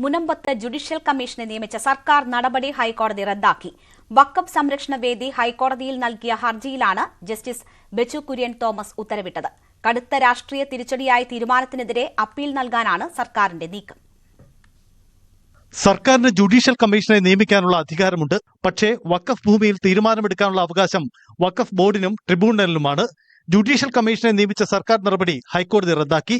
മുനമ്പത്ത് judicial കമ്മീഷനെ നിയമിച്ച സർക്കാർ നടപടി ഹൈക്കോടതി റദ്ദാക്കി. വഖഫ് സംരക്ഷണ വേദി ഹൈക്കോടതിയിൽ നൽകിയ ഹർജിയിലാണ് ജസ്റ്റിസ് ബെച്ചു കുര്യൻ തോമസ് ഉത്തരവിട്ടത്. കടുത്ത രാഷ്ട്രീയ തിരിച്ചടിയായ തീരുമാനത്തിനെതിരെ അപ്പീൽ നൽകാനാണ് സർക്കാരിന്റെ നീക്കം. സർക്കാരിന് ജുഡീഷ്യൽ കമ്മീഷനെ നിയമിക്കാനുള്ള അധികാരമുണ്ട്. പക്ഷേ വഖഫ് ഭൂമിയിൽ തീരുമാനമെടുക്കാനുള്ള അവകാശം വഖഫ് ബോർഡിനും ട്രിബ്യൂണലിനുമാണ്. ജുഡീഷ്യൽ കമ്മീഷനെ നിയമിച്ച സർക്കാർ നടപടി ഹൈക്കോടതി റദ്ദാക്കി.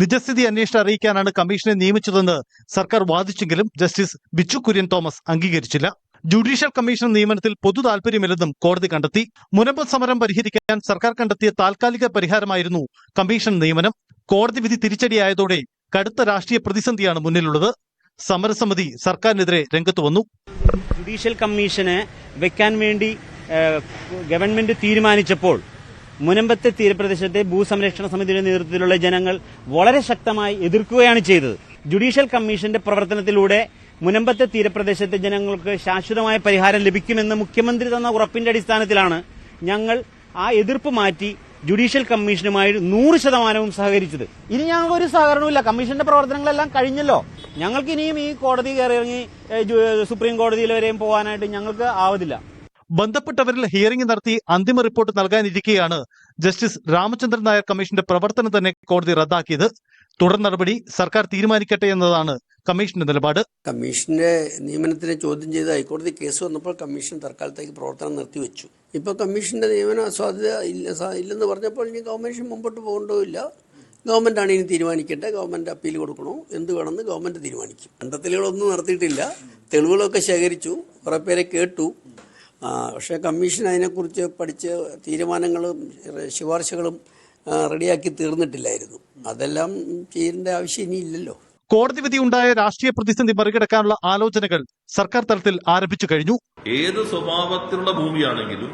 നിജസ്ഥിതി അന്വേഷണം അറിയിക്കാനാണ് കമ്മീഷനെ നിയമിച്ചതെന്ന് സർക്കാർ വാദിച്ചെങ്കിലും ജസ്റ്റിസ് ബിച്ചു കുര്യൻ തോമസ് അംഗീകരിച്ചില്ല. ജുഡീഷ്യൽ കമ്മീഷൻ നിയമനത്തിൽ പൊതു താൽപര്യമില്ലെന്നും കോടതി കണ്ടെത്തി. മുനമ്പം സമരം പരിഹരിക്കാൻ സർക്കാർ കണ്ടെത്തിയ താൽക്കാലിക പരിഹാരമായിരുന്നു കമ്മീഷൻ നിയമനം. കോടതി വിധി തിരിച്ചടിയായതോടെ കടുത്ത രാഷ്ട്രീയ പ്രതിസന്ധിയാണ് മുന്നിലുള്ളത്. സമരസമിതി സർക്കാരിനെതിരെ രംഗത്ത് വന്നു. ജുഡീഷ്യൽ കമ്മീഷനെ വെക്കാൻ വേണ്ടി ഗവൺമെന്റ് തീരുമാനിച്ചപ്പോൾ മുനമ്പത്തെ തീരപ്രദേശത്തെ ഭൂസംരക്ഷണ സമിതിയുടെ നേതൃത്വത്തിലുള്ള ജനങ്ങൾ വളരെ ശക്തമായി എതിർക്കുകയാണ് ചെയ്തത്. ജുഡീഷ്യൽ കമ്മീഷന്റെ പ്രവർത്തനത്തിലൂടെ മുനമ്പത്തെ തീരപ്രദേശത്തെ ജനങ്ങൾക്ക് ശാശ്വതമായ പരിഹാരം ലഭിക്കുമെന്ന് മുഖ്യമന്ത്രി തന്ന ഉറപ്പിന്റെ അടിസ്ഥാനത്തിലാണ് ഞങ്ങൾ ആ എതിർപ്പ് മാറ്റി ജുഡീഷ്യൽ കമ്മീഷനുമായി 100% സഹകരിച്ചത്. ഇനി ഞങ്ങൾക്ക് ഒരു സഹകരണമില്ല. കമ്മീഷന്റെ പ്രവർത്തനങ്ങളെല്ലാം കഴിഞ്ഞല്ലോ. ഞങ്ങൾക്ക് ഇനിയും ഈ കോടതി കയറിയിറങ്ങി സുപ്രീം കോടതിയിൽ വരെയും പോകാനായിട്ട് ഞങ്ങൾക്ക് ആവതില്ല. ബന്ധപ്പെട്ടവരിൽ ഹിയറിംഗ് നടത്തി അന്തിമ റിപ്പോർട്ട് നൽകാനിരിക്കെയാണ് ജസ്റ്റിസ് രാമചന്ദ്രൻ നായർ കമ്മീഷന്റെ പ്രവർത്തനം തന്നെ കോടതി റദ്ദാക്കിയത്. തുടർ നടപടി സർക്കാർ തീരുമാനിക്കട്ടെ എന്നതാണ് കമ്മീഷന്റെ നിലപാട്. കമ്മീഷന്റെ നിയമനത്തിനെ ചോദ്യം ചെയ്ത് ഹൈക്കോടതി കേസ് വന്നപ്പോൾ കമ്മീഷൻ തൽക്കാലത്തേക്ക് പ്രവർത്തനം നിർത്തിവെച്ചു. ഇപ്പോൾ കമ്മീഷന്റെ നിയമന സാധ്യത ഇല്ലെന്ന് പറഞ്ഞപ്പോൾ ഇനി കമ്മീഷൻ മുമ്പോട്ട് പോകേണ്ടതില്ല. ഗവൺമെന്റാണ് ഇനി തീരുമാനിക്കട്ടെ. ഗവൺമെന്റ് അപ്പീൽ കൊടുക്കണോ എന്ത് വേണമെന്ന് ഗവൺമെന്റ് തീരുമാനിക്കും. കണ്ടെത്തലുകളൊന്നും നടത്തിയിട്ടില്ല. തെളിവുകളൊക്കെ ശേഖരിച്ചു, കുറെ പേരെ കേട്ടു. പക്ഷേ കമ്മീഷൻ അതിനെക്കുറിച്ച് പഠിച്ച് തീരുമാനങ്ങളും ശുപാർശകളും റെഡിയാക്കി തീർന്നിട്ടില്ലായിരുന്നു. അതെല്ലാം ചെയ്യേണ്ട ആവശ്യം ഇനിയില്ലല്ലോ. കോടതി വിധി ഉണ്ടായ രാഷ്ട്രീയ പ്രതിസന്ധി മറികടക്കാനുള്ള ആലോചനകൾ സർക്കാർ തലത്തിൽ ആരംഭിച്ചു കഴിഞ്ഞു. ഏത് സ്വഭാവത്തിലുള്ള ഭൂമിയാണെങ്കിലും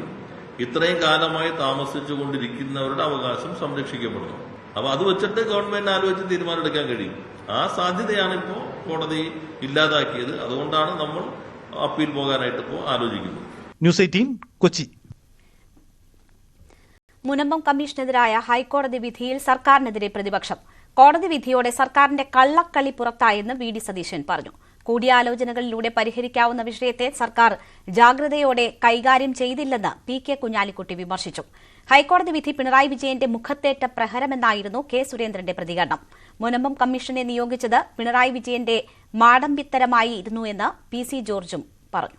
ഇത്രയും കാലമായി താമസിച്ചുകൊണ്ടിരിക്കുന്നവരുടെ അവകാശം സംരക്ഷിക്കപ്പെടുന്നു. അപ്പൊ അത് വെച്ചിട്ട് ഗവൺമെന്റ് ആലോചിച്ച് തീരുമാനമെടുക്കാൻ കഴിയും. ആ സാധ്യതയാണ് ഇപ്പോൾ കോടതി ഇല്ലാതാക്കിയത്. അതുകൊണ്ടാണ് നമ്മൾ അപ്പീൽ പോകാനായിട്ട് ഇപ്പോൾ ആലോചിക്കുന്നത്. ന്യൂസ് 18 കൊച്ചി. മുനമ്പം കമ്മീഷനെതിരായ ഹൈക്കോടതി വിധിയിൽ സർക്കാരിനെതിരെ പ്രതിപക്ഷം. കോടതി വിധിയോടെ സർക്കാരിന്റെ കള്ളക്കളി പുറത്തായെന്ന് വി ഡി സതീശൻ പറഞ്ഞു. കൂടിയാലോചനകളിലൂടെ പരിഹരിക്കാവുന്ന വിഷയത്തെ സർക്കാർ ജാഗ്രതയോടെ കൈകാര്യം ചെയ്തില്ലെന്ന് പി കെ കുഞ്ഞാലിക്കുട്ടി വിമർശിച്ചു. ഹൈക്കോടതി വിധി പിണറായി വിജയന്റെ മുഖത്തേറ്റ പ്രഹരമെന്നായിരുന്നു കെ സുരേന്ദ്രന്റെ പ്രതികരണം. മുനമ്പം കമ്മീഷനെ നിയോഗിച്ചത് പിണറായി വിജയന്റെ മാടമ്പിത്തരമായിരുന്നു എന്ന് പി സി ജോർജും പറഞ്ഞു.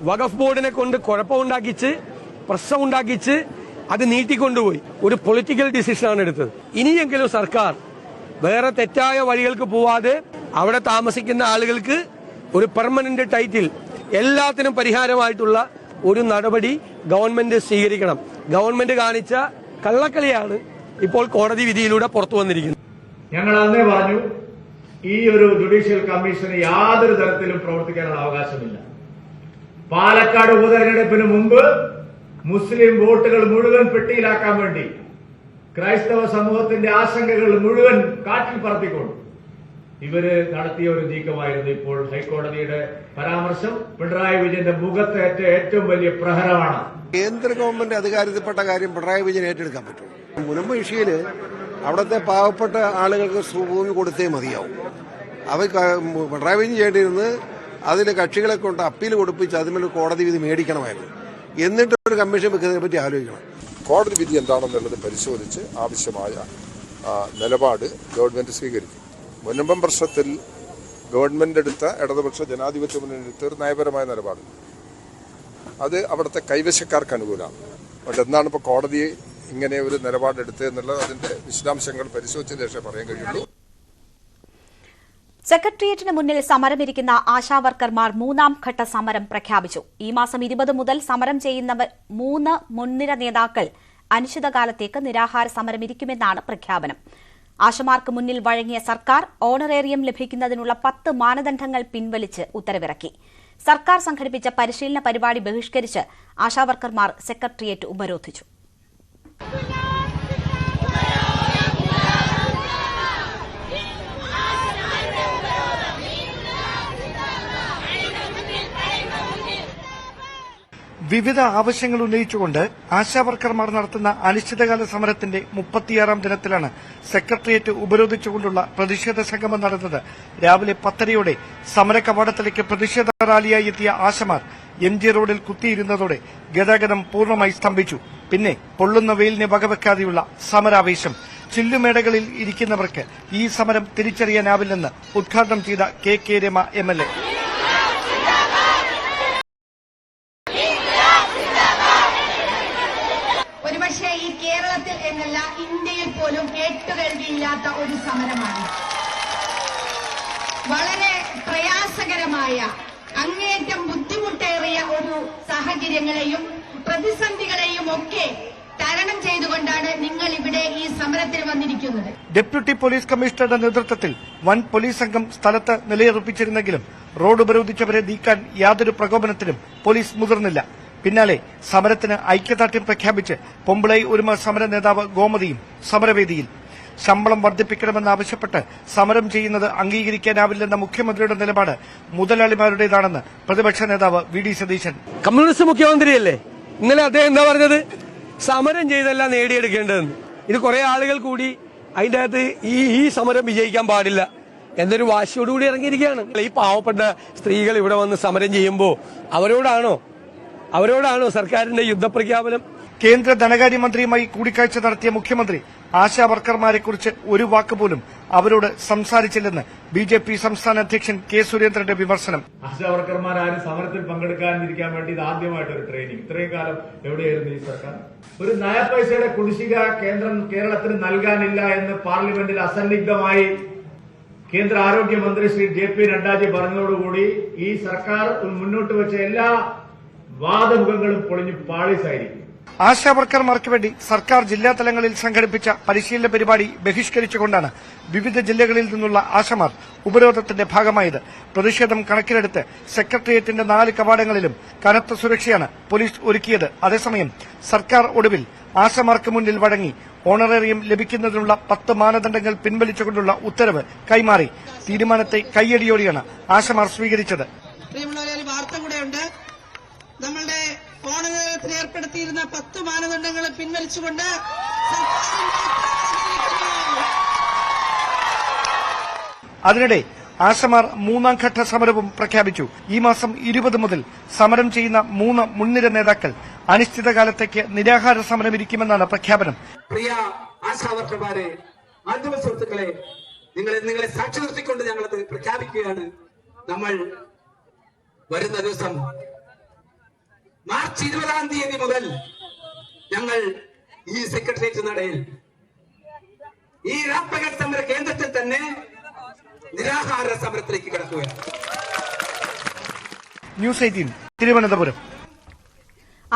വഖഫ് ബോർഡിനെ കൊണ്ട് കുഴപ്പമുണ്ടാക്കിച്ച് പ്രശ്നമുണ്ടാക്കിച്ച് അത് നീട്ടിക്കൊണ്ടുപോയി ഒരു പൊളിറ്റിക്കൽ ഡിസിഷനാണ് എടുത്തത്. ഇനിയെങ്കിലും സർക്കാർ വേറെ തെറ്റായ വഴികൾക്ക് പോവാതെ അവിടെ താമസിക്കുന്ന ആളുകൾക്ക് ഒരു പെർമനന്റ് ടൈറ്റിൽ, എല്ലാത്തിനും പരിഹാരമായിട്ടുള്ള ഒരു നടപടി ഗവൺമെന്റ് സ്വീകരിക്കണം. ഗവൺമെന്റ് കാണിച്ച കള്ളക്കളിയാണ് ഇപ്പോൾ കോടതി വിധിയിലൂടെ പുറത്തു വന്നിരിക്കുന്നത്. ഞങ്ങൾ അന്നേ പറഞ്ഞു, ഈ ഒരു ജുഡീഷ്യൽ കമ്മീഷന് യാതൊരു തരത്തിലും പ്രവർത്തിക്കാനുള്ള അവകാശമില്ല. പാലക്കാട് ഉപതെരഞ്ഞെടുപ്പിന് മുമ്പ് മുസ്ലിം വോട്ടുകൾ മുഴുവൻ പെട്ടിയിലാക്കാൻ വേണ്ടി ക്രൈസ്തവ സമൂഹത്തിന്റെ ആശങ്കകൾ മുഴുവൻ കാറ്റിൽ പറത്തിക്കൊണ്ട് ഇവര് നടത്തിയ ഒരു നീക്കമായിരുന്നു. ഇപ്പോൾ ഹൈക്കോടതിയുടെ പരാമർശം പിണറായി വിജയന്റെ മുഖത്തേറ്റ ഏറ്റവും വലിയ പ്രഹരമാണ്. കേന്ദ്ര ഗവൺമെന്റ് അധികാരത്തിൽപ്പെട്ട കാര്യം പിണറായി വിജയൻ ഏറ്റെടുക്കാൻ പറ്റും. മുനമ്പ് വിഷയില് അവിടുത്തെ പാവപ്പെട്ട ആളുകൾക്ക് ഭൂമി കൊടുത്തേ മതിയാവും. പിണറായി വിജയൻ ചെയ്യേണ്ടിയിരുന്നത് അതിലെ കക്ഷികളെ കൊണ്ട് അപ്പീൽ കൊടുപ്പിച്ച് അതിന്മേൽ കോടതി വിധി മേടിക്കണമായിരുന്നു. എന്നിട്ട് ഒരു കമ്മീഷൻ വെക്കുന്നതിനെ പറ്റി ആലോചിക്കണം. കോടതി വിധി എന്താണെന്നുള്ളത് പരിശോധിച്ച് ആവശ്യമായ നിലപാട് ഗവൺമെന്റ് സ്വീകരിക്കും. മുനമ്പം പ്രശ്നത്തിൽ ഗവൺമെന്റ് എടുത്ത ഇടതുപക്ഷ ജനാധിപത്യ മുന്നണി എടുത്ത ഒരു നയപരമായ നിലപാട് അത് അവിടുത്തെ കൈവശക്കാർക്ക് അനുകൂലമാണ്. അതുകൊണ്ട് എന്താണ് ഇപ്പോൾ കോടതി ഇങ്ങനെ ഒരു നിലപാടെടുത്തതെന്നുള്ളത് അതിന്റെ വിശദാംശങ്ങൾ പരിശോധിച്ചതിന് ശേഷം പറയാൻ കഴിയുള്ളൂ. സെക്രട്ടേറിയറ്റിന് മുന്നിൽ സമരമിരിക്കുന്ന ആശാവർക്കർമാർ 3ാം ഘട്ട സമരം പ്രഖ്യാപിച്ചു. ഈ മാസം 20 മുതൽ സമരം ചെയ്യുന്നവർ 3 മുൻനിര നേതാക്കൾ അനിശ്ചിതകാലത്തേക്ക് നിരാഹാര സമരമിരിക്കുമെന്നാണ് പ്രഖ്യാപനം. ആശമാർക്ക് മുന്നിൽ വഴങ്ങിയ സർക്കാർ ഓണറേറിയം ലഭിക്കുന്നതിനുള്ള 10 മാനദണ്ഡങ്ങൾ പിൻവലിച്ച് ഉത്തരവിറക്കി. സർക്കാർ സംഘടിപ്പിച്ച പരിശീലന പരിപാടി ബഹിഷ്കരിച്ച് ആശാവർക്കർമാർ സെക്രട്ടേറിയറ്റ് ഉപരോധിച്ചു. വിവിധ ആവശ്യങ്ങൾ ഉന്നയിച്ചുകൊണ്ട് ആശാവർക്കർമാർ നടത്തുന്ന അനിശ്ചിതകാല സമരത്തിന്റെ 36ാം ദിനത്തിലാണ് സെക്രട്ടേറിയറ്റ് ഉപരോധിച്ചുകൊണ്ടുള്ള പ്രതിഷേധ സംഗമം നടന്നത്. രാവിലെ 10:30 സമര കവാടത്തിലേക്ക് പ്രതിഷേധ റാലിയായി എത്തിയ ആശമാർ MG റോഡിൽ കുത്തിയിരുന്നതോടെ ഗതാഗതം പൂർണ്ണമായി സ്തംഭിച്ചു. പിന്നെ പൊള്ളുന്ന വെയിലിനെ വകവെക്കാതെയുള്ള സമരാവേശം. ചില്ലുമേടകളിൽ ഇരിക്കുന്നവർക്ക് ഈ സമരം തിരിച്ചറിയാനാവില്ലെന്ന് ഉദ്ഘാടനം ചെയ്ത KK രമ MLA. ഒരുപക്ഷെ ഈ കേരളത്തിൽ എന്നല്ല ഇന്ത്യയിൽ പോലും കേട്ടുകേൾവിയില്ലാത്ത ഒരു സമരമാണ്. വളരെ പ്രയാസകരമായ അങ്ങേയറ്റം ബുദ്ധിമുട്ടേറിയ ഒരു സാഹചര്യങ്ങളെയും പ്രതിസന്ധികളെയും ഒക്കെ തരണം ചെയ്തുകൊണ്ടാണ് നിങ്ങൾ ഇവിടെ ഈ സമരത്തിൽ വന്നിരിക്കുന്നത്. ഡെപ്യൂട്ടി പോലീസ് കമ്മീഷണറുടെ നേതൃത്വത്തിൽ വൻ പോലീസ് സംഘം സ്ഥലത്ത് നിലയുറപ്പിച്ചിരുന്നെങ്കിലും റോഡ് ഉപരോധിച്ചവരെ നീക്കാൻ യാതൊരു പ്രകോപനത്തിനും പോലീസ് മുതിർന്നില്ല. പിന്നാലെ സമരത്തിന് ഐക്യദാർഢ്യം പ്രഖ്യാപിച്ച് പൊമ്പിളൈ ഒരുമ സമര നേതാവ് ഗോമതിയും സമരവേദിയിൽ. ശമ്പളം വർദ്ധിപ്പിക്കണമെന്നാവശ്യപ്പെട്ട് സമരം ചെയ്യുന്നത് അംഗീകരിക്കാനാവില്ലെന്ന മുഖ്യമന്ത്രിയുടെ നിലപാട് മുതലാളിമാരുടേതാണെന്ന് പ്രതിപക്ഷ നേതാവ് VD സതീശൻ. കമ്മ്യൂണിസ്റ്റ് മുഖ്യമന്ത്രിയല്ലേ, ഇന്നലെ അദ്ദേഹം എന്താ പറഞ്ഞത്? സമരം ചെയ്തല്ല നേടിയെടുക്കേണ്ടതെന്ന്. ഇത് കുറെ ആളുകൾ കൂടി അതിന്റെ അകത്ത് ഈ സമരം വിജയിക്കാൻ പാടില്ല എന്നൊരു വാശിയോടുകൂടി ഇറങ്ങിയിരിക്കുകയാണ്. ഈ പാവപ്പെട്ട സ്ത്രീകൾ ഇവിടെ വന്ന് സമരം ചെയ്യുമ്പോൾ അവരോടാണോ സർക്കാരിന്റെ യുദ്ധപ്രഖ്യാപനം? കേന്ദ്ര ധനകാര്യമന്ത്രിയുമായി കൂടിക്കാഴ്ച നടത്തിയ മുഖ്യമന്ത്രി ആശാവർക്കർമാരെക്കുറിച്ച് ഒരു വാക്കുപോലും അവരോട് സംസാരിച്ചില്ലെന്ന് BJP സംസ്ഥാന അധ്യക്ഷൻ K സുരേന്ദ്രന്റെ വിമർശനം. ആശാവർക്കർമാരും സമരത്തിൽ പങ്കെടുക്കാതിരിക്കാൻ വേണ്ടി ഇത് ആദ്യമായിട്ടൊരു ട്രെയിനിങ്. ഇത്രയും കാലം എവിടെയായിരുന്നു ഈ സർക്കാർ? ഒരു നയപൈസയുടെ കുടിശ്ശിക കേരളത്തിന് നൽകാനില്ല എന്ന് പാർലമെന്റിൽ അസന്നിഗ്ധമായി കേന്ദ്ര ആരോഗ്യമന്ത്രി ശ്രീ JP നഡ്ഡാജി പറഞ്ഞതോടുകൂടി ഈ സർക്കാർ മുന്നോട്ട് വെച്ച എല്ലാ വാദമുഖങ്ങളും പൊളിഞ്ഞു പാളീസായിരിക്കും. ആശാവർക്കർമാർക്ക് വേണ്ടി സർക്കാർ ജില്ലാ തലങ്ങളിൽ സംഘടിപ്പിച്ച പരിശീലന പരിപാടി ബഹിഷ്കരിച്ചുകൊണ്ടാണ് വിവിധ ജില്ലകളിൽ നിന്നുള്ള ആശമാർ ഉപരോധത്തിന്റെ ഭാഗമായത്. പ്രതിഷേധം കണക്കിലെടുത്ത് സെക്രട്ടേറിയറ്റിന്റെ 4 കവാടങ്ങളിലും കനത്ത സുരക്ഷയാണ് പോലീസ് ഒരുക്കിയത്. അതേസമയം സർക്കാർ ഒടുവിൽ ആശമാർക്ക് മുന്നിൽ വഴങ്ങി ഓണറേറിയം ലഭിക്കുന്നതിനുള്ള 10 മാനദണ്ഡങ്ങൾ പിൻവലിച്ചുകൊണ്ടുള്ള ഉത്തരവ് കൈമാറി. തീരുമാനത്തെ കയ്യടിയോടെയാണ് ആശമാർ സ്വീകരിച്ചത്. വാർത്ത കൂടെയുണ്ട്. നമ്മളുടെ ഓണറേറിയത്തിന് ഏർപ്പെടുത്തിയിരുന്ന 10 മാനദണ്ഡങ്ങൾ പിൻവലിച്ചുകൊണ്ട് അതിനിടെ ആശമാർ 3ാം ഘട്ട സമരവും പ്രഖ്യാപിച്ചു. ഈ മാസം 20 മുതൽ സമരം ചെയ്യുന്ന 3 മുൻനിര നേതാക്കൾ അനിശ്ചിതകാലത്തേക്ക് നിരാഹാര സമരമിരിക്കുമെന്നാണ് പ്രഖ്യാപനം. പ്രിയ ആശാവർക്കർമാരെ, മാധ്യമ സുഹൃത്തുക്കളെ, നിങ്ങളെ സാക്ഷി നിർത്തിക്കൊണ്ട് ഞങ്ങളത് പ്രഖ്യാപിക്കുകയാണ്. നമ്മൾ വരുന്ന ദിവസം മാർച്ച് 20-ാം തീയതി മുതൽ ഞങ്ങൾ ഈ സെക്രട്ടേറിയറ്റ് നടയിൽ ഈ രാപ്പകൽ സമര കേന്ദ്രത്തിൽ തന്നെ നിരാഹാര സമരത്തിലേക്ക് കടക്കുകയാണ്. ന്യൂസ് 18 തിരുവനന്തപുരം.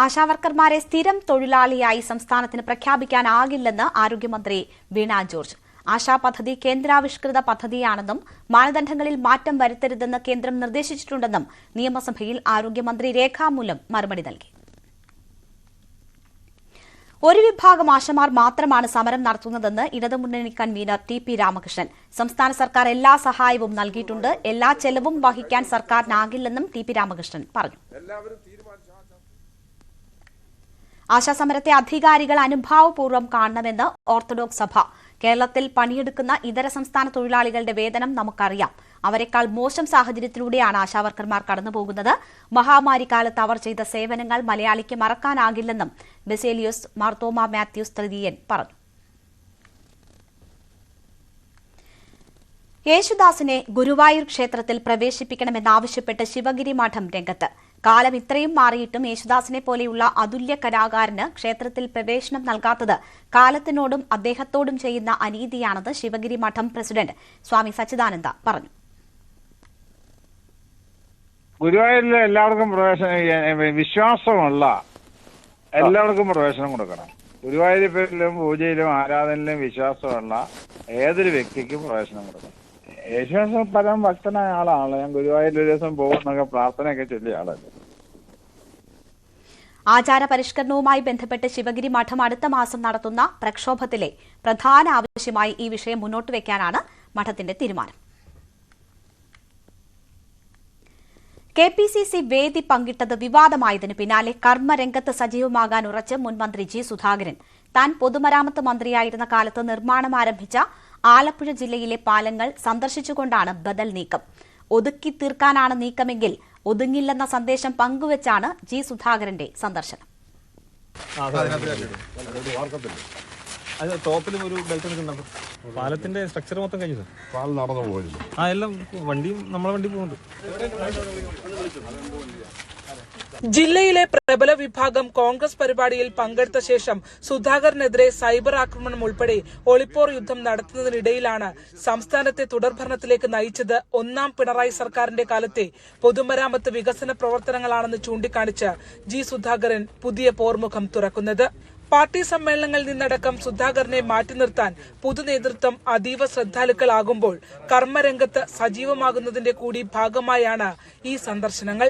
ആശാവർക്കർമാരെ സ്ഥിരം തൊഴിലാളിയായി സംസ്ഥാനത്തിന് പ്രഖ്യാപിക്കാനാകില്ലെന്ന് ആരോഗ്യമന്ത്രി വീണ ജോർജ്. ആശാ പദ്ധതി കേന്ദ്രാവിഷ്കൃത പദ്ധതിയാണെന്നും മാനദണ്ഡങ്ങളിൽ മാറ്റം വരുത്തരുതെന്ന് കേന്ദ്രം നിർദ്ദേശിച്ചിട്ടുണ്ടെന്നും നിയമസഭയിൽ ആരോഗ്യമന്ത്രി രേഖാമൂലം മറുപടി നൽകി. ഒരു വിഭാഗം ആശമാർ മാത്രമാണ് സമരം നടത്തുന്നതെന്ന് ഇടതുമുന്നണി കൺവീനർ TP രാമകൃഷ്ണൻ. സംസ്ഥാന സർക്കാർ എല്ലാ സഹായവും നൽകിയിട്ടുണ്ട്. എല്ലാ ചെലവും വഹിക്കാൻ സർക്കാരിനാകില്ലെന്നും TP രാമകൃഷ്ണൻ പറഞ്ഞു. ആശാസമരത്തെ അധികാരികൾ അനുഭാവപൂർവ്വം കാണണമെന്ന് ഓർത്തഡോക്സ് സഭ. കേരളത്തിൽ പണിയെടുക്കുന്ന ഇതര സംസ്ഥാന തൊഴിലാളികളുടെ വേതനം നമുക്കറിയാം. അവരെക്കാൾ മോശം സാഹചര്യത്തിലൂടെയാണ് ആശാവർക്കർമാർ കടന്നുപോകുന്നത്. മഹാമാരി കാലത്ത് അവർ ചെയ്ത സേവനങ്ങൾ മലയാളിക്ക് മറക്കാനാകില്ലെന്നും ബെസേലിയോസ് മാർത്തോമ മാത്യൂസ് തൃതീയൻ പറഞ്ഞു. യേശുദാസിനെ ഗുരുവായൂർ ക്ഷേത്രത്തിൽ പ്രവേശിപ്പിക്കണമെന്നാവശ്യപ്പെട്ട് ശിവഗിരി മഠം രംഗത്ത്. കാലം ഇത്രയും മാറിയിട്ടും യേശുദാസിനെ പോലെയുള്ള അതുല്യ കലാകാരന് ക്ഷേത്രത്തിൽ പ്രവേശനം നൽകാത്തത് കാലത്തിനോടും അദ്ദേഹത്തോടും ചെയ്യുന്ന അനീതിയാണെന്ന് ശിവഗിരി മഠം പ്രസിഡന്റ് സ്വാമി സച്ചിദാനന്ദ പറഞ്ഞു. ഗുരുവായൂരിൽ എല്ലാവർക്കും വിശ്വാസമുള്ള എല്ലാവർക്കും പ്രവേശനം കൊടുക്കണം. ഗുരുവായൂരിലും പൂജയിലും ആരാധനയിലും വിശ്വാസമുള്ള ഏതൊരു വ്യക്തിക്കും പ്രവേശനം കൊടുക്കണം. യേശുദാസ് പരം ഭക്തനായ ആളാണ്. ഞാൻ ഗുരുവായൂരിൽ ഒരു ദിവസം പോകുന്നൊക്കെ പ്രാർത്ഥനയൊക്കെ ചൊല്ലിയ ആളല്ലേ. ആചാര പരിഷ്കരണവുമായി ബന്ധപ്പെട്ട് ശിവഗിരി മഠം അടുത്ത മാസം നടത്തുന്ന പ്രക്ഷോഭത്തിലെ പ്രധാന ആവശ്യമായി ഈ വിഷയം മുന്നോട്ട് വയ്ക്കാനാണ് മഠത്തിന്റെ തീരുമാനം. KPCC വേദി പങ്കിട്ടത് വിവാദമായതിനു പിന്നാലെ കർമ്മരംഗത്ത് സജീവമാകാൻ ഉറച്ച് മുൻമന്ത്രി ജി സുധാകരൻ. താൻ പൊതുമരാമത്ത് മന്ത്രിയായിരുന്ന കാലത്ത് നിർമ്മാണം ആരംഭിച്ച ആലപ്പുഴ ജില്ലയിലെ പാലങ്ങൾ സന്ദർശിച്ചുകൊണ്ടാണ് ബദൽ നീക്കം. ഒതുക്കി തീർക്കാനാണ് നീക്കമെങ്കിൽ ഒതുങ്ങില്ലെന്ന സന്ദേശം പങ്കുവച്ചാണ് ജി സുധാകരന്റെ സന്ദർശനം. ടോപ്പിലും ഒരു ബെൽറ്റ് നിൽക്കുന്നുണ്ട്. പാലത്തിന്റെ സ്ട്രക്ചർ മൊത്തം കഴിഞ്ഞു. പാലം നടന്നു പോയിരുന്നു. എല്ലാം വണ്ടിയും നമ്മളെ വണ്ടി പോകുന്നുണ്ട്. ജില്ലയിലെ പ്രബല വിഭാഗം കോൺഗ്രസ് പരിപാടിയിൽ പങ്കെടുത്ത ശേഷം സുധാകരനെതിരെ സൈബർ ആക്രമണം ഉൾപ്പെടെ ഒളിപ്പോർ യുദ്ധം നടത്തുന്നതിനിടയിലാണ് സംസ്ഥാനത്തെ തുടർഭരണത്തിലേക്ക് നയിച്ചത് ഒന്നാം പിണറായി സർക്കാരിന്റെ കാലത്തെ പൊതുമരാമത്ത് വികസന പ്രവർത്തനങ്ങളാണെന്ന് ചൂണ്ടിക്കാണിച്ച് ജി സുധാകരൻ പുതിയ പോർമുഖം തുറക്കുന്നത്. പാർട്ടി സമ്മേളനങ്ങളിൽ നിന്നടക്കം സുധാകരനെ മാറ്റി നിർത്താൻ പൊതുനേതൃത്വം അതീവ ശ്രദ്ധാലുക്കളാകുമ്പോൾ കർമ്മരംഗത്ത് സജീവമാകുന്നതിന്റെ കൂടി ഭാഗമായാണ് ഈ സന്ദർശനങ്ങൾ.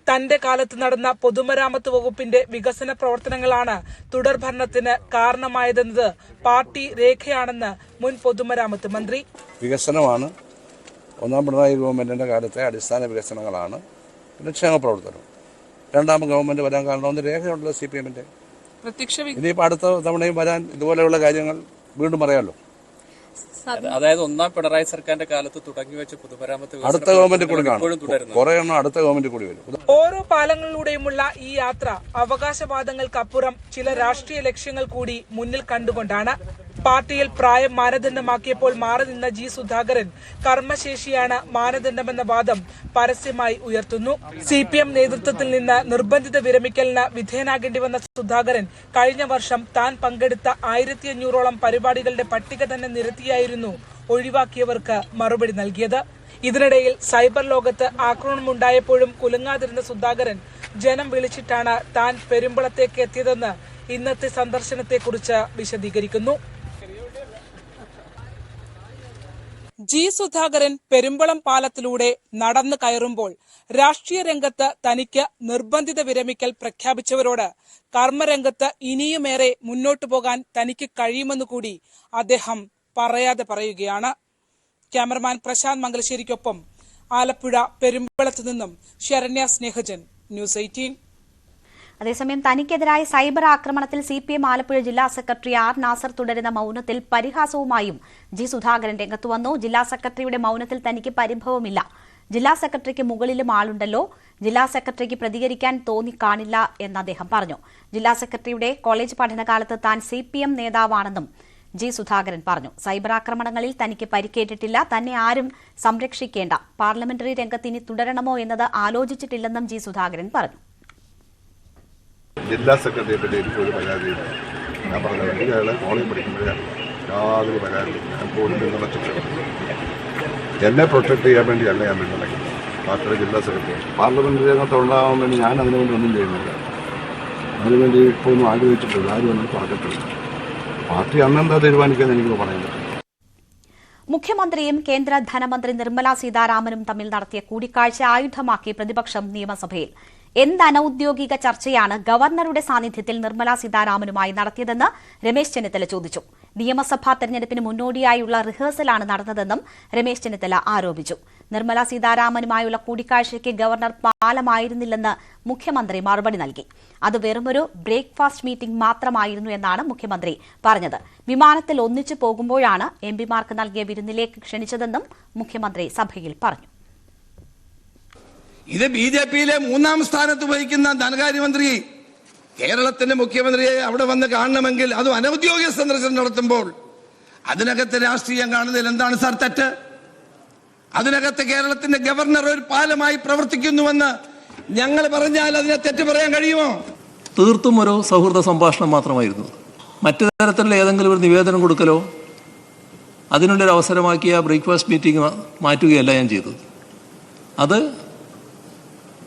തന്റെ കാലത്ത് നടന്ന പൊതുമരാമത്ത് വകുപ്പിന്റെ വികസന പ്രവർത്തനങ്ങളാണ് തുടർഭരണത്തിന് കാരണമായതെന്നത് പാർട്ടി രേഖയാണെന്ന് മുൻ പൊതുമരാമത്ത് മന്ത്രി. വികസനമാണ് ഒന്നാം പിണറായി ഗവൺമെന്റിന്റെ കാലത്തെ അടിസ്ഥാന വികസനങ്ങളാണ്. പിന്നെ ക്ഷേമ പ്രവർത്തനം. രണ്ടാം ഗവൺമെന്റ് വരാൻ കാരണമെന്ന് രേഖയുണ്ടല്ലോ CPM-ന്റെ. ഇനിയിപ്പോൾ അടുത്ത തവണയും വരാൻ ഇതുപോലെയുള്ള കാര്യങ്ങൾ വീണ്ടും പറയാമല്ലോ. അതായത് ഒന്നാം പിണറായി സർക്കാരിന്റെ കാലത്ത് തുടങ്ങി വെച്ച പൊതുമരാമത്ത് അടുത്ത ഗവൺമെന്റ് കൂടി കാണും. കുറെ എണ്ണം അടുത്ത ഗവൺമെന്റ് കൂടി വരും. ഓരോ പാലങ്ങളിലൂടെയുമുള്ള ഈ യാത്ര അവകാശവാദങ്ങൾക്കപ്പുറം ചില രാഷ്ട്രീയ ലക്ഷ്യങ്ങൾ കൂടി മുന്നിൽ കണ്ടുകൊണ്ടാണ്. പാർട്ടിയിൽ പ്രായം മാനദണ്ഡമാക്കിയപ്പോൾ മാറി നിന്ന ജി സുധാകരൻ കർമ്മശേഷിയാണ് മാനദണ്ഡമെന്ന വാദം പരസ്യമായി ഉയർത്തുന്നു. CPM നേതൃത്വത്തിൽ നിന്ന് നിർബന്ധിത വിരമിക്കലിന് വിധേയനാകേണ്ടി വന്ന സുധാകരൻ കഴിഞ്ഞ വർഷം താൻ പങ്കെടുത്ത 1500ഓളം പരിപാടികളുടെ പട്ടിക തന്നെ നിരത്തിയായിരുന്നു ഒഴിവാക്കിയവർക്ക് മറുപടി നൽകിയത്. ഇതിനിടയിൽ സൈബർ ലോകത്ത് ആക്രമണമുണ്ടായപ്പോഴും കുലുങ്ങാതിരുന്ന സുധാകരൻ ജനം വിളിച്ചിട്ടാണ് താൻ പെരുമ്പളത്തേക്ക് എത്തിയതെന്ന് ഇന്നത്തെ സന്ദർശനത്തെക്കുറിച്ച് വിശദീകരിക്കുന്നു. ജി സുധാകരൻ പെരുമ്പളം പാലത്തിലൂടെ നടന്നു കയറുമ്പോൾ രാഷ്ട്രീയ രംഗത്ത് തനിക്ക് നിർബന്ധിത വിരമിക്കൽ പ്രഖ്യാപിച്ചവരോട് കർമ്മരംഗത്ത് ഇനിയുമേറെ മുന്നോട്ടു പോകാൻ തനിക്ക് കഴിയുമെന്ന് കൂടി അദ്ദേഹം പറയാതെ പറയുകയാണ്. ക്യാമറമാൻ പ്രശാന്ത് മംഗലശ്ശേരിക്കൊപ്പം ആലപ്പുഴ പെരുമ്പളത്തു നിന്നും ശരണ്യ സ്നേഹജൻ, ന്യൂസ് 18. അതേസമയം തനിക്കെതിരായ സൈബർ ആക്രമണത്തിൽ CPM ആലപ്പുഴ ജില്ലാ സെക്രട്ടറി R. നാസർ തുടരുന്ന മൌനത്തിൽ പരിഹാസവുമായും ജി സുധാകരൻ രംഗത്തുവന്നു. ജില്ലാ സെക്രട്ടറിയുടെ മൌനത്തിൽ തനിക്ക് പരിഭവമില്ല. ജില്ലാ സെക്രട്ടറിക്ക് മുകളിലും ആളുണ്ടല്ലോ. ജില്ലാ സെക്രട്ടറിക്ക് പ്രതികരിക്കാൻ തോന്നിക്കാണില്ല എന്ന് അദ്ദേഹം പറഞ്ഞു. ജില്ലാ സെക്രട്ടറിയുടെ കോളേജ് പഠനകാലത്ത് താൻ CPM നേതാവാണെന്നും ജി സുധാകരൻ പറഞ്ഞു. സൈബർ ആക്രമണങ്ങളിൽ തനിക്ക് പരിക്കേറ്റിട്ടില്ല. തന്നെ ആരും സംരക്ഷിക്കേണ്ട. പാർലമെന്ററി രംഗത്ത് ഇനി തുടരണമോ എന്നത് ആലോചിച്ചിട്ടില്ലെന്നും ജി സുധാകരൻ പറഞ്ഞു. ജില്ലാ സെക്രട്ടറിയെ പറ്റി എനിക്കൊരു പരാതിയില്ല. ഞാൻ പറഞ്ഞത് എനിക്കയാളെ കോളേജ് പഠിക്കുമ്പോഴേ യാതൊരു പരാതിയില്ല. ഞാൻ പോലും പിന്തുണച്ചിട്ടുണ്ട്. എന്നെ പ്രൊട്ടക്ട് ചെയ്യാൻ വേണ്ടിയല്ല ഞാൻ പിന്തുണയ്ക്കുന്നത്. പാർട്ടിയുടെ ജില്ലാ സെക്രട്ടറി പാർലമെന്റ് രംഗത്ത് ഉണ്ടാകാൻ വേണ്ടി ഞാൻ അതിനുവേണ്ടി ഒന്നും ചെയ്യുന്നില്ല. അതിനുവേണ്ടി ഇപ്പോൾ ഒന്നും ആഗ്രഹിച്ചിട്ടില്ല. ആരും ഒന്നും പറഞ്ഞിട്ടില്ല. പാർട്ടി അന്നെന്താ തീരുമാനിക്കാൻ എനിക്ക് പറയാൻ പറ്റില്ല. മുഖ്യമന്ത്രിയും കേന്ദ്ര ധനമന്ത്രി നിർമ്മല സീതാരാമനും തമ്മിൽ നടത്തിയ കൂടിക്കാഴ്ച ആയുധമാക്കി പ്രതിപക്ഷം നിയമസഭയിൽ. എന്ത് അനൌദ്യോഗിക ചർച്ചയാണ് ഗവർണറുടെ സാന്നിധ്യത്തിൽ നിർമ്മല സീതാരാമനുമായി നടത്തിയതെന്ന് രമേശ് ചെന്നിത്തല ചോദിച്ചു. നിയമസഭാ തെരഞ്ഞെടുപ്പിന് മുന്നോടിയായുള്ള റിഹേഴ്സലാണ് നടന്നതെന്നും രമേശ് ചെന്നിത്തല ആരോപിച്ചു. നിർമ്മല സീതാരാമനുമായുള്ള കൂടിക്കാഴ്ചയ്ക്ക് ഗവർണർ പാലമായിരുന്നില്ലെന്ന് മുഖ്യമന്ത്രി മറുപടി നൽകി. അത് വെറുമൊരു ബ്രേക്ക്ഫാസ്റ്റ് മീറ്റിംഗ് മാത്രമായിരുന്നു എന്നാണ് മുഖ്യമന്ത്രി പറഞ്ഞത്. വിമാനത്തിൽ ഒന്നിച്ചു പോകുമ്പോഴാണ് MPമാർക്ക് നൽകിയ വിരുന്നിലേക്ക് ക്ഷണിച്ചതെന്നും മുഖ്യമന്ത്രി സഭയിൽ പറഞ്ഞു. ഇത് BJPയിലെ 3ാം സ്ഥാനത്ത് വഹിക്കുന്ന ധനകാര്യമന്ത്രി കേരളത്തിന്റെ മുഖ്യമന്ത്രിയെ അവിടെ വന്ന് കാണണമെങ്കിൽ അതും അനൌദ്യോഗിക സന്ദർശനം നടത്തുമ്പോൾ അതിനകത്ത് രാഷ്ട്രീയം കാണുന്നതിൽ എന്താണ് സാർ തെറ്റ്? അതിനകത്ത് കേരളത്തിന്റെ ഗവർണർ ഒരു പാലമായി പ്രവർത്തിക്കുന്നുവെന്ന് ഞങ്ങൾ പറഞ്ഞാൽ അതിനെ തെറ്റ് പറയാൻ കഴിയുമോ? തീർത്തും ഒരു സൗഹൃദ സംഭാഷണം മാത്രമായിരുന്നു. മറ്റു തരത്തിലുള്ള ഏതെങ്കിലും ഒരു നിവേദനം കൊടുക്കലോ അതിനുള്ളൊരു അവസരമാക്കിയ ബ്രേക്ക്ഫാസ്റ്റ് മീറ്റിംഗ് മാറ്റുകയല്ല ഞാൻ ചെയ്തത്. അത്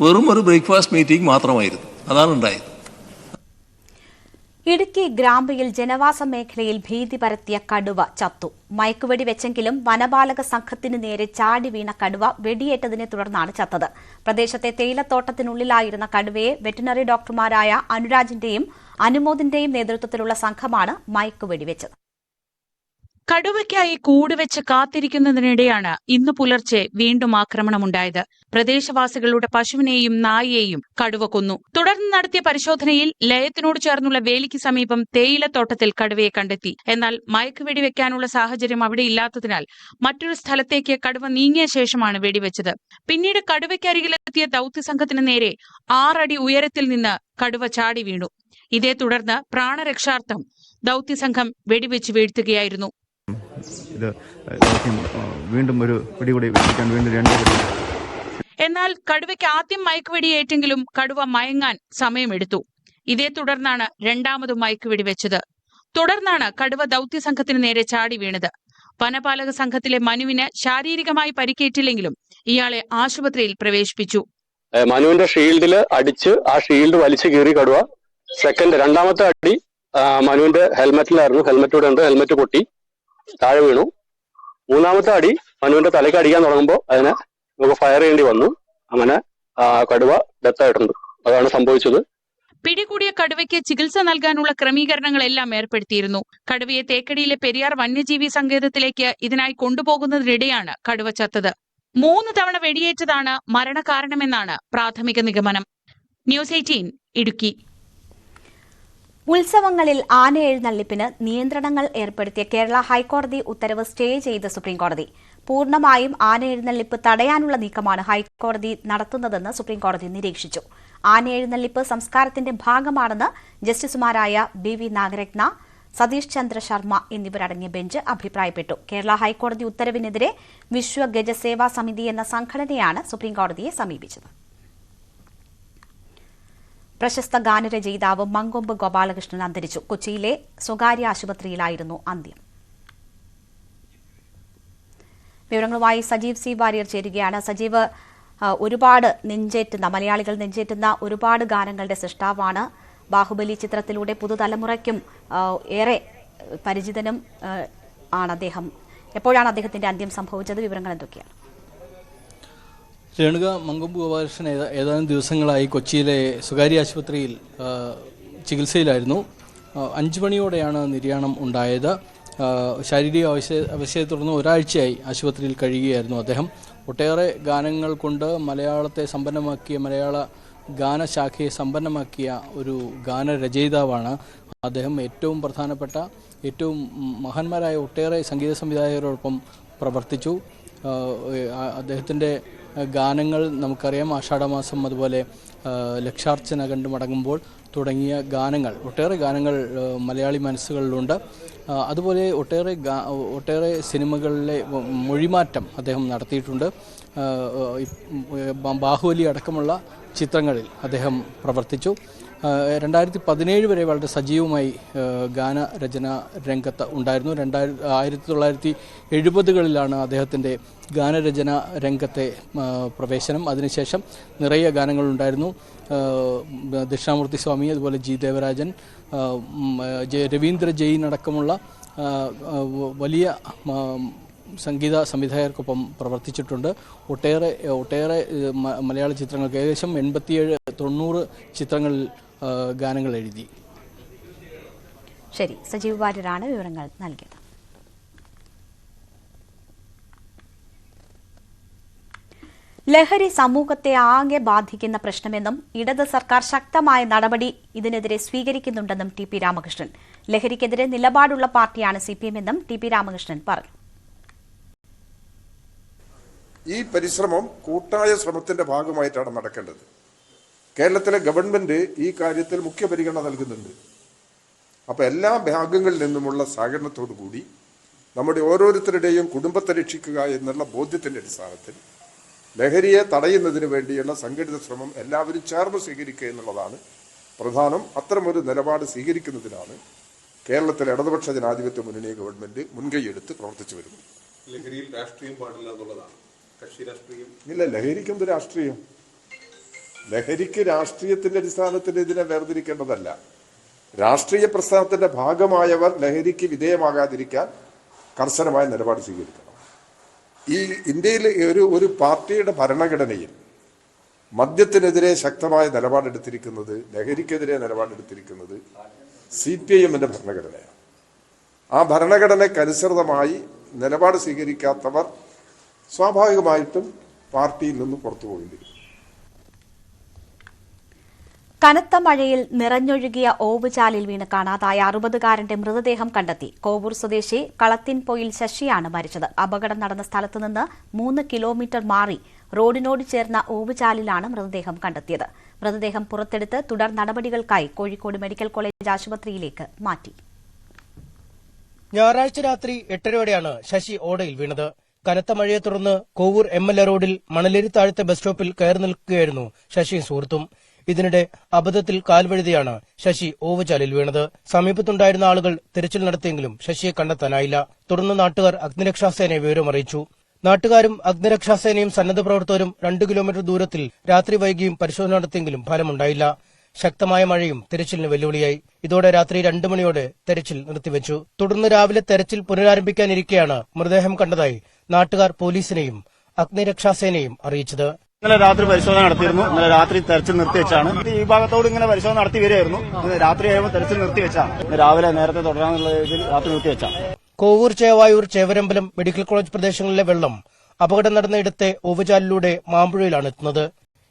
വെറും ഒരു ബ്രേക്ക്ഫാസ്റ്റ് മീറ്റിംഗ് മാത്രമായിരുന്നു. അതാണ് ഉണ്ടായത്. ഇടുക്കി ഗ്രാമ്പയിൽ ജനവാസ മേഖലയിൽ ഭീതി പരത്തിയ കടുവ ചത്തു. മയക്കുവെടി വെച്ചെങ്കിലും വനപാലക സംഘത്തിനു നേരെ ചാടി വീണ കടുവ വെടിയേറ്റതിനെ തുടർന്നാണ് ചത്തത്. പ്രദേശത്തെ തേയിലത്തോട്ടത്തിനുള്ളിലായിരുന്ന കടുവയെ വെറ്റിനറി ഡോക്ടർമാരായ അനുരാജിന്റെയും അനുമോദിന്റെയും നേതൃത്വത്തിലുള്ള സംഘമാണ് മയക്കുവെടി വെച്ചത്. കടുവയ്ക്കായി കൂടുവെച്ച് കാത്തിരിക്കുന്നതിനിടെയാണ് ഇന്ന് പുലർച്ചെ വീണ്ടും ആക്രമണമുണ്ടായത്. പ്രദേശവാസികളുടെ പശുവിനെയും നായയെയും കടുവ കൊന്നു. തുടർന്ന് നടത്തിയ പരിശോധനയിൽ ലയത്തിനോട് ചേർന്നുള്ള വേലിക്ക് സമീപം തേയിലത്തോട്ടത്തിൽ കടുവയെ കണ്ടെത്തി. എന്നാൽ മയക്കുവെടി വെക്കാനുള്ള സാഹചര്യം അവിടെ ഇല്ലാത്തതിനാൽ മറ്റൊരു സ്ഥലത്തേക്ക് കടുവ നീങ്ങിയ ശേഷമാണ് വെടിവെച്ചത്. പിന്നീട് കടുവയ്ക്കരികിലെത്തിയ ദൌത്യസംഘത്തിന് നേരെ 6 അടി ഉയരത്തിൽ നിന്ന് കടുവ ചാടി വീണു. ഇതേ തുടർന്ന് പ്രാണരക്ഷാർത്ഥം ദൌത്യസംഘം വെടിവെച്ച് വീഴ്ത്തുകയായിരുന്നു. ഇത് വീണ്ടും ഒരു പിടികൂടി വെക്കാൻ വേണ്ടി 2 പിടി. എന്നാൽ കടുവയ്ക്ക് ആദ്യം മയക്കുവെടിയേറ്റെങ്കിലും കടുവ മയങ്ങാൻ സമയമെടുത്തു. ഇതേ തുടർന്നാണ് രണ്ടാമതും മയക്കുവെടി വെച്ചത്. തുടർന്നാണ് കടുവ ദൌത്യസംഘത്തിന് നേരെ ചാടി വീണത്. വനപാലക സംഘത്തിലെ മനുവിന് ശാരീരികമായി പരിക്കേറ്റില്ലെങ്കിലും ഇയാളെ ആശുപത്രിയിൽ പ്രവേശിപ്പിച്ചു. മനുവിന്റെ ഷീൽഡിൽ അടിച്ച് ആ ഷീൽഡ് വലിച്ചു കീറി കടുവ. രണ്ടാമത്തെ അടി മനുവിന്റെ ഹെൽമെറ്റിലായിരുന്നു. ഹെൽമെറ്റ് പൊട്ടി താഴെ വീണു. മൂന്നാമത്തെ അടി മനുവിന്റെ തലയ്ക്ക് അടിക്കാൻ തുടങ്ങുമ്പോൾ അതിനെ നമുക്ക് ഫയർ ചെയ്യേണ്ടി വന്നു. അങ്ങനെ കടുവ ഡെത്തായിട്ടുണ്ട്. അതാണ് സംഭവിച്ചത്. പിടികൂടിയ കടുവയ്ക്ക് ചികിത്സ നൽകാനുള്ള ക്രമീകരണങ്ങളെല്ലാം ഏർപ്പെടുത്തിയിരുന്നു. കടുവയെ തേക്കടിയിലെ പെരിയാർ വന്യജീവി സങ്കേതത്തിലേക്ക് ഇതിനായി കൊണ്ടുപോകുന്നതിനിടെയാണ് കടുവ ചത്തത്. 3 തവണ വെടിയേറ്റതാണ് മരണകാരണമെന്നാണ് പ്രാഥമിക നിഗമനം. ന്യൂസ് 18 ഇടുക്കി. ഉത്സവങ്ങളിൽ ആന എഴുന്നള്ളിപ്പിന് നിയന്ത്രണങ്ങൾ ഏർപ്പെടുത്തിയ കേരള ഹൈക്കോടതി ഉത്തരവ് സ്റ്റേ ചെയ്ത സുപ്രീംകോടതി. പൂർണ്ണമായും ആന എഴുന്നള്ളിപ്പ് തടയാനുള്ള നീക്കമാണ് ഹൈക്കോടതി നടത്തുന്നതെന്ന് സുപ്രീംകോടതി നിരീക്ഷിച്ചു. ആന എഴുന്നള്ളിപ്പ് സംസ്കാരത്തിന്റെ ഭാഗമാണെന്ന് ജസ്റ്റിസുമാരായ BV നാഗരത്ന, സതീഷ് ചന്ദ്ര ശർമ്മ എന്നിവരടങ്ങിയ ബെഞ്ച് അഭിപ്രായപ്പെട്ടു. കേരള ഹൈക്കോടതി ഉത്തരവിനെതിരെ വിശ്വ ഗജസേവാ സമിതി എന്ന സംഘടനയാണ് സുപ്രീംകോടതിയെ സമീപിച്ചത്. പ്രശസ്ത ഗാനരചയിതാവ് മങ്കൊമ്പ് ഗോപാലകൃഷ്ണൻ അന്തരിച്ചു. കൊച്ചിയിലെ സ്വകാര്യ ആശുപത്രിയിലായിരുന്നു അന്ത്യം. വിവരങ്ങളുമായി സജീവ് സി വാര്യർ ചേരുകയാണ്. സജീവ്, ഒരുപാട് മലയാളികൾ നെഞ്ചേറ്റുന്ന ഒരുപാട് ഗാനങ്ങളുടെ സൃഷ്ടാവാണ്. ബാഹുബലി ചിത്രത്തിലൂടെ പുതുതലമുറയ്ക്കും ഏറെ പരിചിതനും ആണ് അദ്ദേഹം. എപ്പോഴാണ് അദ്ദേഹത്തിന്റെ അന്ത്യം സംഭവിച്ചത്? വിവരങ്ങൾ എന്തൊക്കെയാണ്? രേണുക, മങ്കൊമ്പ് ഗോപാലകൃഷ്ണൻ ഏതാനും ദിവസങ്ങളായി കൊച്ചിയിലെ സ്വകാര്യ ആശുപത്രിയിൽ ചികിത്സയിലായിരുന്നു. 5 മണിയോടെയാണ് നിര്യാണം ഉണ്ടായത്. ശാരീരിക അവശതയെ തുടർന്ന് ഒരാഴ്ചയായി ആശുപത്രിയിൽ കഴിയുകയായിരുന്നു അദ്ദേഹം. ഒട്ടേറെ ഗാനങ്ങൾ കൊണ്ട് മലയാളത്തെ സമ്പന്നമാക്കിയ, മലയാള ഗാനശാഖയെ സമ്പന്നമാക്കിയ ഒരു ഗാനരചയിതാവാണ് അദ്ദേഹം. ഏറ്റവും പ്രധാനപ്പെട്ട, ഏറ്റവും മഹാന്മാരായ ഒട്ടേറെ സംഗീത സംവിധായകരോടൊപ്പം പ്രവർത്തിച്ചു. അദ്ദേഹത്തിൻ്റെ ഗാനങ്ങൾ നമുക്കറിയാം. ആഷാഢമാസം, അതുപോലെ ലക്ഷാർച്ചന കണ്ടു മടങ്ങുമ്പോൾ തുടങ്ങിയ ഗാനങ്ങൾ, ഒട്ടേറെ ഗാനങ്ങൾ മലയാളി മനസ്സുകളിലുണ്ട്. അതുപോലെ ഒട്ടേറെ സിനിമകളിലെ മൊഴിമാറ്റം അദ്ദേഹം നടത്തിയിട്ടുണ്ട്. ബാഹുബലി അടക്കമുള്ള ചിത്രങ്ങളിൽ അദ്ദേഹം പ്രവർത്തിച്ചു. 2017 വരെ വളരെ സജീവമായി ഗാനരചന രംഗത്ത് ഉണ്ടായിരുന്നു. 1970കളിലാണ് അദ്ദേഹത്തിൻ്റെ ഗാനരചന രംഗത്തെ പ്രവേശനം. അതിനുശേഷം നിറയെ ഗാനങ്ങളുണ്ടായിരുന്നു. ദക്ഷിണാമൂർത്തി സ്വാമി, അതുപോലെ ജി ദേവരാജൻ, രവീന്ദ്ര ജെയിൻ അടക്കമുള്ള വലിയ സംഗീത സംവിധായകർക്കൊപ്പം പ്രവർത്തിച്ചിട്ടുണ്ട്. ഒട്ടേറെ മലയാള ചിത്രങ്ങൾക്ക് ഏകദേശം 87-90 ചിത്രങ്ങളിൽ ഗാനങ്ങൾ എഴുതി. ശരി, സജീവ് വാര്യരാണ് വിവരങ്ങൾ നൽകിയത്. ലഹരി സമൂഹത്തെ ആകെ ബാധിക്കുന്ന പ്രശ്നമെന്നും ഇടത് സർക്കാർ ശക്തമായ നടപടി ഇതിനെതിരെ സ്വീകരിക്കുന്നുണ്ടെന്നും TP രാമകൃഷ്ണൻ. ലഹരിക്കെതിരെ നിലപാടുള്ള പാർട്ടിയാണ് CPM എന്നും TP രാമകൃഷ്ണൻ പറഞ്ഞു. ഈ പരിശ്രമം കൂട്ടായ ശ്രമത്തിന്റെ ഭാഗമായിട്ടാണ് നടക്കേണ്ടത്. കേരളത്തിലെ ഗവൺമെന്റ് ഈ കാര്യത്തിൽ മുഖ്യ പരിഗണന നൽകുന്നുണ്ട്. അപ്പോൾ എല്ലാ ഭാഗങ്ങളിൽ നിന്നുമുള്ള സഹകരണത്തോടു കൂടി നമ്മുടെ ഓരോരുത്തരുടെയും കുടുംബത്തെ രക്ഷിക്കുക എന്നുള്ള ബോധ്യത്തിന്റെ അടിസ്ഥാനത്തിൽ ലഹരിയെ തടയുന്നതിന് വേണ്ടിയുള്ള സംഘടിത ശ്രമം എല്ലാവരും ചേർന്ന് സ്വീകരിക്കുക എന്നുള്ളതാണ് പ്രധാനം. അത്തരമൊരു നിലപാട് സ്വീകരിക്കുന്നതിനാണ് കേരളത്തിലെ ഇടതുപക്ഷ ജനാധിപത്യ മുന്നണി ഗവൺമെന്റ് മുൻകൈയെടുത്ത് പ്രവർത്തിച്ചു വരുന്നത്. ലഹരിയിൽ രാഷ്ട്രീയം പാടില്ല എന്നുള്ളതാണ്. കക്ഷി രാഷ്ട്രീയം ഇല്ല, ലഹരിക്കെന്ത് രാഷ്ട്രീയം? ലഹരിക്ക് രാഷ്ട്രീയത്തിന്റെ അടിസ്ഥാനത്തിൽ ഇതിനെ വേർതിരിക്കേണ്ടതല്ല. രാഷ്ട്രീയ പ്രസ്ഥാനത്തിന്റെ ഭാഗമായവർ ലഹരിക്ക് വിധേയമാകാതിരിക്കാൻ കർശനമായ നിലപാട് സ്വീകരിക്കണം. ഈ ഇന്ത്യയിലെ ഒരു പാർട്ടിയുടെ ഭരണഘടനയിൽ മദ്യത്തിനെതിരെ ശക്തമായ നിലപാടെടുത്തിരിക്കുന്നത്, ലഹരിക്കെതിരെ നിലപാടെടുത്തിരിക്കുന്നത് CPIMന്റെ ഭരണഘടനയാണ്. ആ ഭരണഘടനയ്ക്കനുസൃതമായി നിലപാട് സ്വീകരിക്കാത്തവർ സ്വാഭാവികമായിട്ടും പാർട്ടിയിൽ നിന്ന് പുറത്തു പോകേണ്ടി വരും. കനത്ത മഴയിൽ നിറഞ്ഞൊഴുകിയ ഓവുചാലിൽ വീണ് കാണാതായ 60-കാരന്റെ മൃതദേഹം കണ്ടെത്തി. കോവൂർ സ്വദേശി കളത്തിൻപൊയിൽ ശശിയാണ് മരിച്ചത്. അപകടം നടന്ന സ്ഥലത്ത് നിന്ന് 3 കിലോമീറ്റർ മാറി റോഡിനോട് ചേർന്ന ഓവുചാലിലാണ് മൃതദേഹം കണ്ടെത്തിയത്. മൃതദേഹം പുറത്തെടുത്ത് തുടർ നടപടികൾക്കായി കോഴിക്കോട് മെഡിക്കൽ കോളേജ് ആശുപത്രിയിലേക്ക് മാറ്റി. ഞായറാഴ്ച രാത്രി 8:30യോടെയാണ് ശശി ഓടയിൽ വീണത്. കനത്ത മഴയെ തുടർന്ന് കോവൂർ MLA റോഡിൽ മണലേരി താഴത്തെ ബസ് സ്റ്റോപ്പിൽ കയറി നിൽക്കുകയായിരുന്നു ശശിയും സുഹൃത്തും. ഇതിനിടെ അബദ്ധത്തിൽ കാൽവഴുതിയാണ് ശശി ഓവുചാലിൽ വീണത്. സമീപത്തുണ്ടായിരുന്ന ആളുകൾ തിരച്ചിൽ നടത്തിയെങ്കിലും ശശിയെ കണ്ടെത്താനായില്ല. തുടർന്ന് നാട്ടുകാർ അഗ്നിരക്ഷാസേനയെ വിവരമറിയിച്ചു. നാട്ടുകാരും അഗ്നിരക്ഷാസേനയും സന്നദ്ധ പ്രവർത്തകരും 2 കിലോമീറ്റർ ദൂരത്തിൽ രാത്രി വൈകിയും പരിശോധന നടത്തിയെങ്കിലും ഫലമുണ്ടായില്ല. ശക്തമായ മഴയും തെരച്ചിലിന് വെല്ലുവിളിയായി. ഇതോടെ രാത്രി 2 മണിയോടെ തെരച്ചിൽ നിർത്തിവെച്ചു. തുടർന്ന് രാവിലെ തെരച്ചിൽ പുനരാരംഭിക്കാനിരിക്കെയാണ് മൃതദേഹം കണ്ടതായി നാട്ടുകാർ പോലീസിനെയും അഗ്നിരക്ഷാസേനയെയും അറിയിച്ചത്. ഇന്നലെ രാത്രി പരിശോധന നടത്തിയിരുന്നു. ഇന്നലെ രാത്രി തെരച്ചിൽ നിർത്തിവെച്ചാണ്. ഈ ഭാഗത്തോട് ഇങ്ങനെ പരിശോധന നടത്തി വരികയായിരുന്നു. രാത്രി ആയപ്പോൾ തെരച്ചിൽ നിർത്തിവെച്ചാണ്. രാവിലെ നേരത്തെ തുടരാനുള്ള രീതിയിൽ രാത്രി നിർത്തിവെച്ചാണ്. കോവൂർ, ചേവായൂർ, ചേവരമ്പലം മെഡിക്കൽ കോളേജ് പ്രദേശങ്ങളിലെ വെള്ളം അപകടം നടന്നയിടത്തെ ഓവുചാലിലൂടെ മാമ്പുഴയിലാണ് എത്തുന്നത്.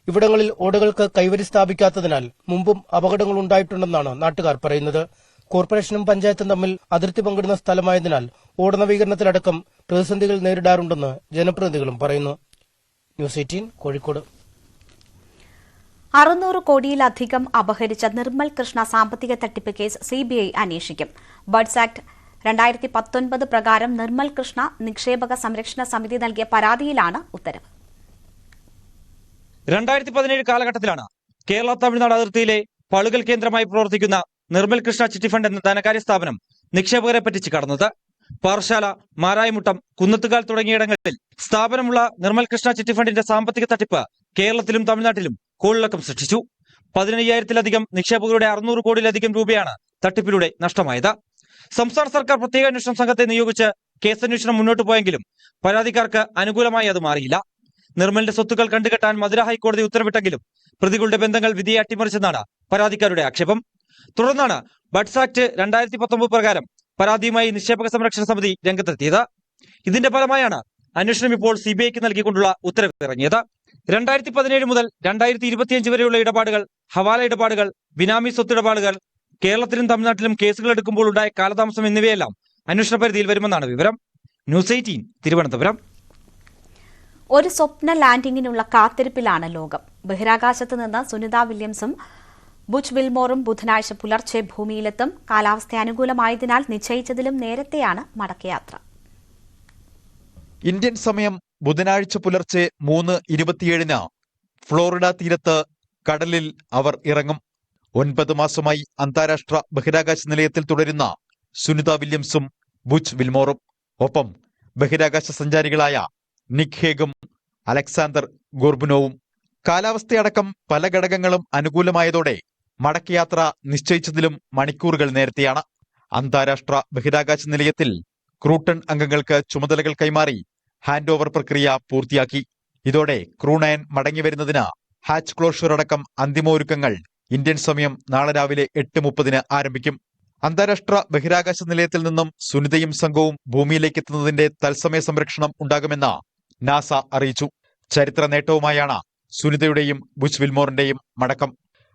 ഇവിടങ്ങളിൽ ഓടകൾക്ക് കൈവരി സ്ഥാപിക്കാത്തതിനാൽ മുമ്പും അപകടങ്ങൾ ഉണ്ടായിട്ടുണ്ടെന്നാണ് നാട്ടുകാർ പറയുന്നത്. കോർപ്പറേഷനും പഞ്ചായത്തും തമ്മിൽ അതിർത്തി പങ്കിടുന്ന സ്ഥലമായതിനാൽ ഓട നവീകരണത്തിലടക്കം പ്രതിസന്ധികൾ നേരിടാറുണ്ടെന്ന് ജനപ്രതിനിധികളും പറയുന്നു. ന്യൂസ് 18 കോഴിക്കോട്. 600 കോടിയിലധികം അപഹരിച്ച നിർമ്മൽ കൃഷ്ണ സാമ്പത്തിക തട്ടിപ്പ് കേസ് CBI അന്വേഷിക്കും. ബഡ്സ് ആക്ട് 2019 പ്രകാരം നിർമ്മൽ കൃഷ്ണ നിക്ഷേപക സംരക്ഷണ സമിതി നൽകിയ പരാതിയിലാണ് ഉത്തരവ്. 2017 കാലഘട്ടത്തിലാണ് കേരള തമിഴ്നാട് അതിർത്തിയിലെ പളുകൽ കേന്ദ്രമായി പ്രവർത്തിക്കുന്ന നിർമ്മൽ കൃഷ്ണ ചിട്ടി ഫണ്ട് എന്ന ധനകാര്യ സ്ഥാപനം നിക്ഷേപകരെ പറ്റിച്ച് കടന്നത്. പാറശാല, മാരായമുട്ടം, കുന്നത്തുകാൽ തുടങ്ങിയിടങ്ങളിൽ സ്ഥാപനമുള്ള നിർമ്മൽ കൃഷ്ണ ചിട്ടി ഫണ്ടിന്റെ സാമ്പത്തിക തട്ടിപ്പ് കേരളത്തിലും തമിഴ്നാട്ടിലും കോളിളക്കം സൃഷ്ടിച്ചു. 15,000-ലധികം നിക്ഷേപകരുടെ 600 കോടിയിലധികം രൂപയാണ് തട്ടിപ്പിലൂടെ നഷ്ടമായത്. സംസ്ഥാന സർക്കാർ പ്രത്യേക അന്വേഷണ സംഘത്തെ നിയോഗിച്ച് കേസന്വേഷണം മുന്നോട്ടു പോയെങ്കിലും പരാതിക്കാർക്ക് അനുകൂലമായി അത് മാറിയില്ല. നിർമ്മലിന്റെ സ്വത്തുക്കൾ കണ്ടുകെട്ടാൻ മധുര ഹൈക്കോടതി ഉത്തരവിട്ടെങ്കിലും പ്രതികളുടെ ബന്ധങ്ങൾ വിധിയെ അട്ടിമറിച്ചെന്നാണ് പരാതിക്കാരുടെ ആക്ഷേപം. തുടർന്നാണ് ബഡ്സ് ആക്ട് 2019 പ്രകാരം പരാതിയുമായി നിക്ഷേപക സംരക്ഷണ സമിതി രംഗത്തെത്തിയത്. ഇതിന്റെ ഫലമായാണ് അന്വേഷണം ഇപ്പോൾ CBIക്ക് നൽകിക്കൊണ്ടുള്ള ഉത്തരവ് ഇറങ്ങിയത്. 2017 മുതൽ 2025 വരെയുള്ള ഇടപാടുകൾ, ഹവാല ഇടപാടുകൾ, ബിനാമി സ്വത്തിടപാടുകൾ, കേരളത്തിലും തമിഴ്നാട്ടിലും കേസുകൾ എടുക്കുമ്പോൾ ഉണ്ടായ കാലതാമസം എന്നിവയെല്ലാം അന്വേഷണ പരിധിയിൽ വരുമെന്നാണ് വിവരം. ന്യൂസ് 18 തിരുവനന്തപുരം. ഒരു സ്വപ്ന ലാൻഡിംഗിനുള്ള കാത്തിരിപ്പിലാണ് ലോകം. ബഹിരാകാശത്ത് നിന്ന് സുനിത വില്യംസും ബുച്ച് വിൽമോറും ബുധനാഴ്ച പുലർച്ചെ ഭൂമിയിലെത്തും. കാലാവസ്ഥ അനുകൂലമായതിനാൽ നിശ്ചയിച്ചതിലും നേരത്തെയാണ് മടക്കയാത്ര. ഇന്ത്യൻ സമയം ബുധനാഴ്ച പുലർച്ചെ 3:27 ഫ്ലോറിഡ തീരത്ത് കടലിൽ അവർ ഇറങ്ങും. 9 മാസമായി അന്താരാഷ്ട്ര ബഹിരാകാശ നിലയത്തിൽ തുടരുന്ന സുനിത വില്യംസും ബുച്ച് വിൽമോറും, ഒപ്പം ബഹിരാകാശ സഞ്ചാരികളായ നിക് ഹേഗും അലക്സാണ്ടർ ഗോർബുനോവും. കാലാവസ്ഥയടക്കം പല ഘടകങ്ങളും അനുകൂലമായതോടെ മടക്കയാത്ര നിശ്ചയിച്ചതിലും മണിക്കൂറുകൾ നേരത്തെയാണ്. അന്താരാഷ്ട്ര ബഹിരാകാശ നിലയത്തിൽ ക്രൂട്ടൺ അംഗങ്ങൾക്ക് ചുമതലകൾ കൈമാറി ഹാൻഡ് ഓവർ പ്രക്രിയ പൂർത്തിയാക്കി. ഇതോടെ ക്രൂ 9 മടങ്ങിവരുന്നതിന് ഹാച്ച് ക്ലോഷർ അടക്കം അന്തിമോരുക്കങ്ങൾ ഇന്ത്യൻ സമയം നാളെ രാവിലെ 8:30 ആരംഭിക്കും. അന്താരാഷ്ട്ര ബഹിരാകാശ നിലയത്തിൽ നിന്നും സുനിതയും സംഘവും ഭൂമിയിലേക്ക് എത്തുന്നതിന്റെ തത്സമയ സംരക്ഷണം ഉണ്ടാകുമെന്ന് നാസ അറിയിച്ചു. ചരിത്ര നേട്ടവുമായാണ് സുനിതയുടെയും ബുച്ച് വിൽമോറിന്റെയും മടക്കം.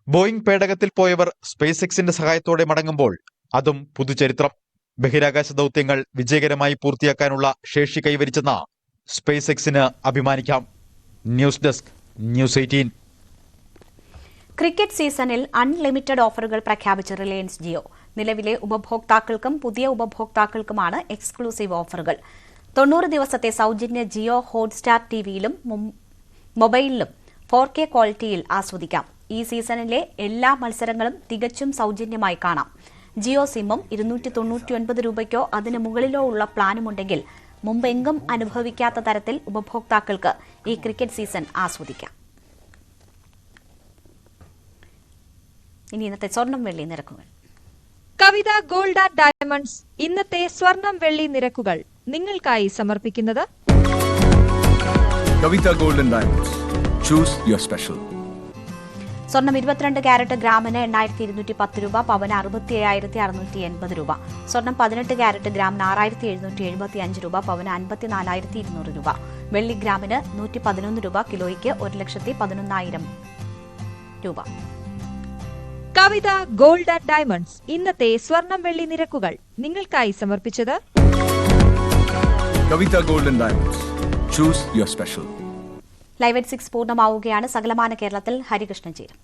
ബോയിംഗ് പേടകത്തിൽ പോയവർ സ്പേസ് എക്സിന്റെ സഹായത്തോടെ മടങ്ങുമ്പോൾ അതും പുതുചരിത്രം. ബഹിരാകാശ ദൗത്യങ്ങൾ വിജയകരമായി പൂർത്തിയാക്കാനുള്ള ശേഷി കൈവരിച്ചെന്ന് സ്പേസ് എക്സിന് അഭിമാനിക്കാം. News desk, news 18. ക്രിക്കറ്റ് സീസണിൽ അൺലിമിറ്റഡ് ഓഫറുകൾ പ്രഖ്യാപിച്ച റിലയൻസ് ജിയോ. നിലവിലെ ഉപഭോക്താക്കൾക്കും പുതിയ ഉപഭോക്താക്കൾക്കുമാണ് എക്സ്ക്ലൂസീവ് ഓഫറുകൾ. 90 ദിവസത്തെ സൗജന്യ ജിയോ ഹോട്ട്സ്റ്റാർ ടിവിയിലും മൊബൈലിലും 4K ക്വാളിറ്റിയിൽ ആസ്വദിക്കാം. ഈ സീസണിലെ എല്ലാ മത്സരങ്ങളും തികച്ചും സൗജന്യമായി കാണാം. ജിയോ സിമ്മും 299 രൂപയ്ക്കോ അതിന് മുകളിലോ ഉള്ള പ്ലാനുമുണ്ടെങ്കിൽ മുമ്പെങ്കും അനുഭവിക്കാത്ത തരത്തിൽ ഉപഭോക്താക്കൾക്ക് ഈ ക്രിക്കറ്റ് സീസൺ ആസ്വദിക്കാം. ഇനി ഇന്നത്തെ സ്വർണം വെള്ളി നിരക്കുകൾ. കവിത ഗോൾഡ് ആൻഡ് ഡയമണ്ട്സ് ഇന്നത്തെ സ്വർണം വെള്ളി നിരക്കുകൾ നിങ്ങൾക്കായി സമർപ്പിക്കുന്നത് Kavitha gold and diamonds. Choose your special. സ്വർണം 22 ക്യാരറ്റ് ഗ്രാമിന് 8,210 രൂപ, പവന് 67,680 രൂപ. സ്വർണം 18 ക്യാരറ്റ് ഗ്രാമിന് 6,775 രൂപ, പവന് 54,200 രൂപ. വെള്ളി ഗ്രാമിന് 111 രൂപ, കിലോയ്ക്ക് 1,11,000 രൂപ. കവിത ഗോൾഡ് ആൻഡ് ഡയമണ്ട്സ് ഇന്നത്തെ സ്വർണം വെള്ളി നിരക്കുകൾ നിങ്ങൾക്കായി സമർപ്പിച്ചത് Kavitha gold and diamonds. Choose your special. Live at 6 പൂർണ്ണമാവുകയാണ്. സകലമാന കേരളത്തിൽ ഹരികൃഷ്ണൻ ചേരും.